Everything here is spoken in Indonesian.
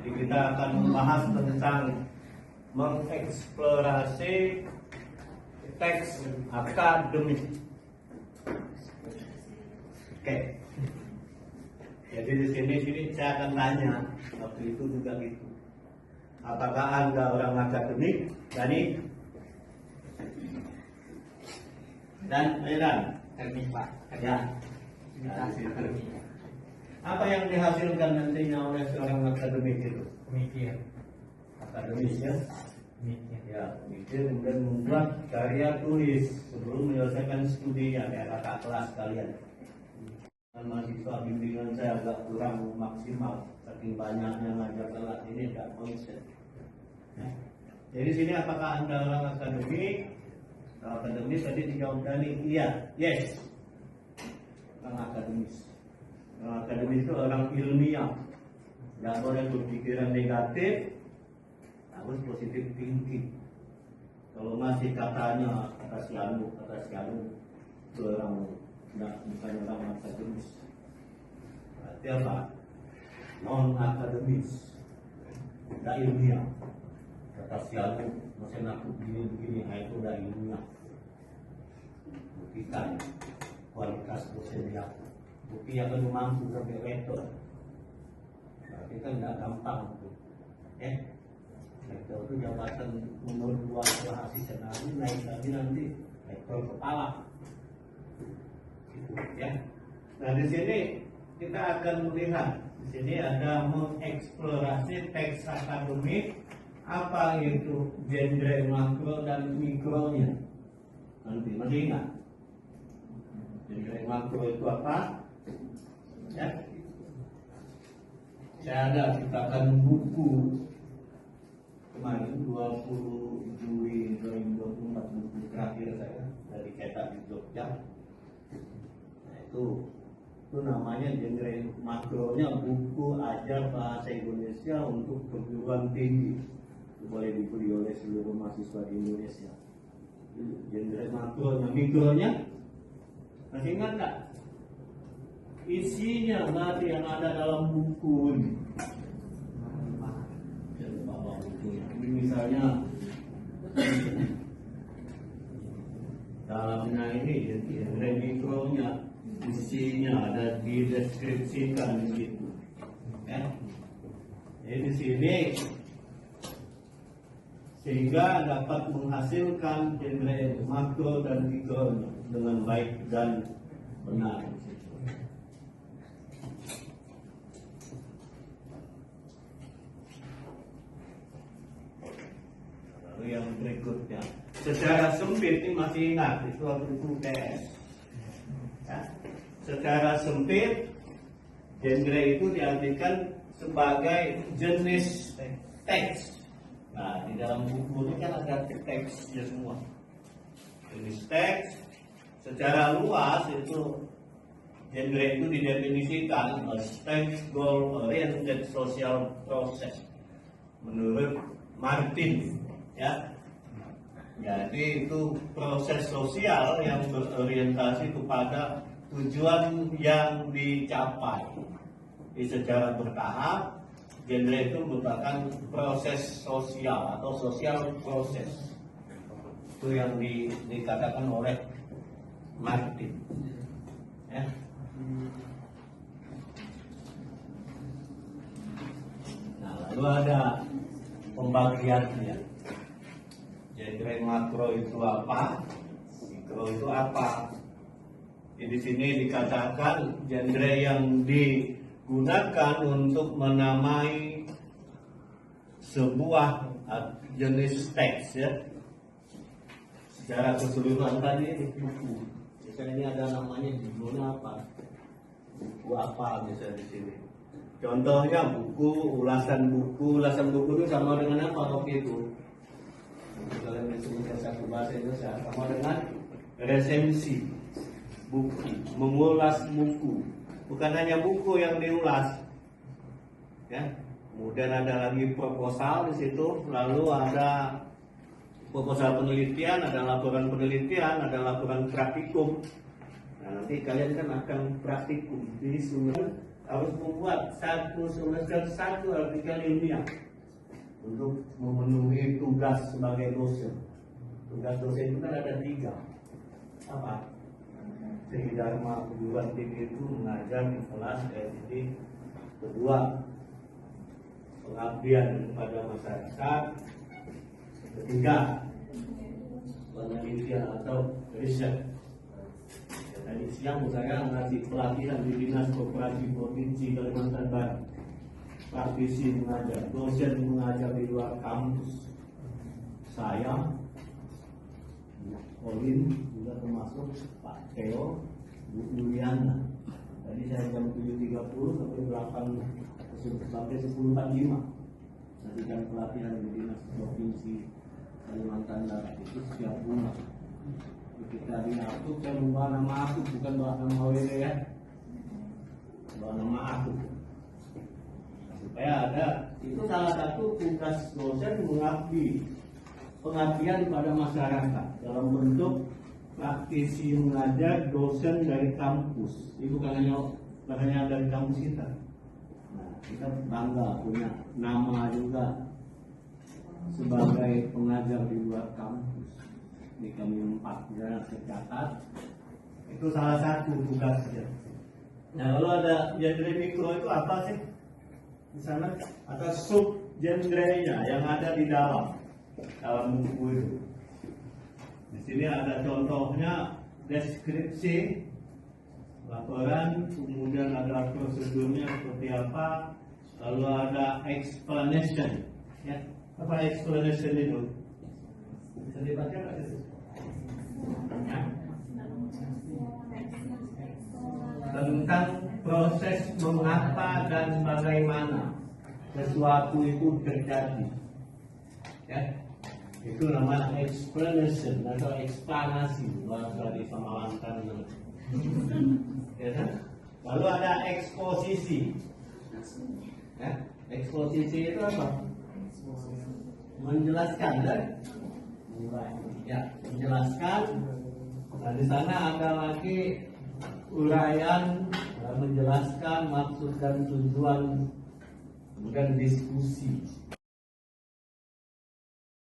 Jadi kita akan membahas tentang mengeksplorasi teks akademik. Oke. Jadi di sini saya akan tanya, waktu itu juga gitu. Apakah Anda orang akademik? Dan Medan? Pak. Ya. Apa yang dihasilkan nantinya oleh seorang akademik itu? Mikir. Akademis ya? Mikir. Ya, mikir kemudian membuat karya tulis sebelum menyelesaikan studinya kayak kakak kelas kalian. Dan mahasiswa bimbingan saya agak kurang maksimal, saking banyaknya ngajar kelas ini tidak konsep. Ya. Jadi sini apakah Anda orang akademik? Kalau akademis tadi dijawab tadi iya, yes. Orang akademis. Orang akademis itu orang ilmiah. Tidak boleh berpikiran negatif, harus positif thinking. Kalau masih katanya kata si Anu, itu orang bukan orang akademis. Berarti apa? Non akademis, tidak ilmiah. Kata si Anu, masih aku begini, itu udah ilmiah. Buktikan kualitas dosen dia. Bukti yang belum mampu sampai rektor. Berarti kan tidak gampang tuh. Rektor itu jabatan nomor 2 setelah asisten naik lagi nanti rektor kepala. Gitu, ya. Nah di sini kita akan melihat di sini ada mengeksplorasi teks akademik, apa itu genre makro dan mikronya. Nanti masih ingat? Genre makro itu apa? Ya. Saya ada ciptakan buku kemarin 20 Juli 2024, buku terakhir saya dari cetak di Jogja. Nah, itu namanya genre makronya buku ajar bahasa Indonesia untuk perguruan tinggi. Itu boleh dibeli oleh seluruh mahasiswa di Indonesia. Itu genre makronya. Mikronya masih ingat nggak? Isinya nanti yang ada dalam buku ini. Ini misalnya dalamnya ini genre mikronya, isinya ada dideskripsikan begitu. Ya. Jadi di sini sehingga dapat menghasilkan genre makro dan mikronya dengan baik dan benar. Lalu yang berikutnya, secara sempit ini masih ingat itu waktu itu UTS. Ya. Secara sempit, genre itu diartikan sebagai jenis teks. Nah, di dalam buku ini kan ada teksnya semua. Jenis teks. Secara luas itu genre itu didefinisikan as text goal oriented social process menurut Martin, ya. Jadi itu proses sosial yang berorientasi kepada tujuan yang dicapai. Di secara bertahap, genre itu merupakan proses sosial atau social proses. Itu yang dikatakan oleh Martin. Ya. Nah, lalu ada pembagiannya. Genre makro itu apa? Mikro itu apa? Di sini dikatakan genre yang digunakan untuk menamai sebuah jenis teks, ya. Secara keseluruhan tadi ini buku. Misalnya ini ada namanya judulnya apa? Buku apa misalnya di sini. Contohnya buku, ulasan buku itu sama dengan apa waktu itu? Kalian disebutkan satu bahasa Indonesia sama dengan resensi buku, mengulas buku. Bukan hanya buku yang diulas, ya. Kemudian ada lagi proposal di situ, lalu ada proposal penelitian, ada laporan penelitian, ada laporan praktikum. Nah, nanti kalian kan akan praktikum. Jadi sebenarnya harus membuat satu semester satu artikel ilmiah untuk memenuhi tugas sebagai dosen. Tugas dosen itu kan ada 3. Apa? Sri Dharma perguruan tinggi itu mengajar di kelas SD. Kedua, pengabdian kepada masyarakat. Ketiga, penelitian atau riset. Tadi siang saya ngasih pelatihan di Dinas Koperasi Provinsi Kalimantan Barat. Praktisi mengajar, dosen mengajar di luar kampus. Saya, Olin juga termasuk Pak Theo, Bu Yuliana. Tadi saya jam 7.30 sampai 10.45 nantikan pelatihan di Dinas Provinsi Kalimantan Barat itu setiap bulan. Kita diatur, saya membawa nama aku, bukan bawa nama WD ya, bawa nama aku supaya ada. Itu salah satu tugas dosen, mengabdi, pengabdian pada masyarakat dalam bentuk praktisi mengajar, dosen dari kampus. Itu bukan hanya dari kampus kita. Nah, kita bangga punya nama juga sebagai pengajar di luar kampus. Ini kami 4 ya, tercatat. Itu salah satu tugasnya. Nah, kalau ada genre mikro itu apa sih? Di sana ada sub genre-nya yang ada di dalam buku itu. Di sini ada contohnya, deskripsi, laporan, kemudian ada prosedurnya seperti apa, lalu ada explanation. Ya, apa explanation itu? Bisa dibaca nggak itu? Ya. Tentang proses mengapa dan bagaimana sesuatu itu terjadi. Ya. Itu namanya explanation atau eksplanasi bahasa di Samalantan. Ya, kan? Lalu ada eksposisi. Ya, eksposisi itu apa? Menjelaskan kan? Ya, menjelaskan. Nah, di sana ada lagi uraian, menjelaskan maksud dan tujuan, kemudian diskusi.